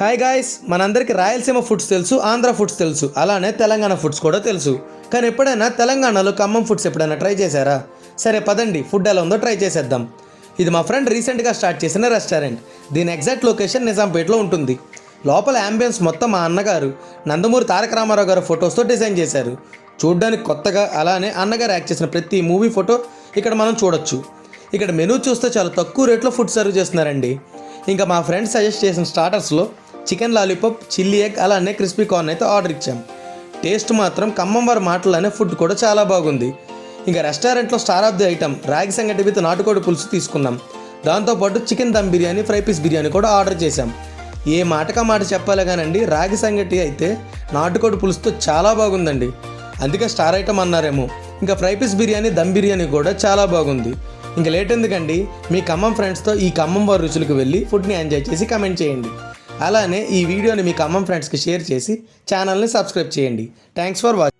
Hi guys, మనందరికీ Rayalaseema foods తెలుసు, Andhra foods తెలుసు, అలానే తెలంగాణ ఫుడ్స్ కూడా తెలుసు. కానీ ఎప్పుడైనా తెలంగాణలో ఖమ్మం ఫుడ్స్ ఎప్పుడైనా ట్రై చేశారా? సరే పదండి, ఫుడ్ ఎలా ఉందో ట్రై చేసేద్దాం. ఇది మా ఫ్రెండ్ రీసెంట్గా స్టార్ట్ చేసిన రెస్టారెంట్. దీని ఎగ్జాక్ట్ లొకేషన్ నిజాంపేటలో ఉంటుంది. లోపల అంబియన్స్ మొత్తం మా అన్నగారు నందమూరి తారక రామారావు గారి ఫొటోస్తో డిజైన్ చేశారు. చూడ్డానికి కొత్తగా, అలానే అన్నగారు యాక్ట్ చేసిన ప్రతి మూవీ ఫోటో ఇక్కడ మనం చూడొచ్చు. ఇక్కడ మెనూ చూస్తే చాలా తక్కువ రేట్లో ఫుడ్ సర్వ్ చేస్తున్నారండి. ఇంకా మా ఫ్రెండ్స్ సజెస్ట్ చేసిన స్టార్టర్స్లో చికెన్ లాలీపాప్, చిల్లీ ఎగ్, అలానే క్రిస్పీ కార్న్ అయితే ఆర్డర్ ఇచ్చాం. టేస్ట్ మాత్రం ఖమ్మం వారి మాటలనే ఫుడ్ కూడా చాలా బాగుంది. ఇంకా రెస్టారెంట్లో స్టార్ ఆఫ్ ది ఐటమ్ రాగి సంగటి విత్ నాటుకోడి పులుసు తీసుకున్నాం. దాంతోపాటు chicken dum biryani, fry piece biryani కూడా ఆర్డర్ చేశాం. ఏ మాటకా మాట చెప్పాలి కానండి, రాగి సంగటి అయితే నాటుకోడి పులుసుతో చాలా బాగుందండి. అందుకే స్టార్ ఐటమ్ అన్నారేమో. ఇంకా ఫ్రై పీస్ బిర్యానీ, దమ్ బిర్యానీ కూడా చాలా బాగుంది. ఇంకా లేట్ ఎందుకండి, మీ ఖమ్మం ఫ్రెండ్స్తో ఈ ఖమ్మం వారి రుచులకు వెళ్ళి ఫుడ్ని ఎంజాయ్ చేసి కమెంట్ చేయండి. అలానే ఈ వీడియోని మీ ఖమ్మం ఫ్రెండ్స్కి షేర్ చేసి ఛానల్ని సబ్స్క్రైబ్ చేయండి. Thanks for watching.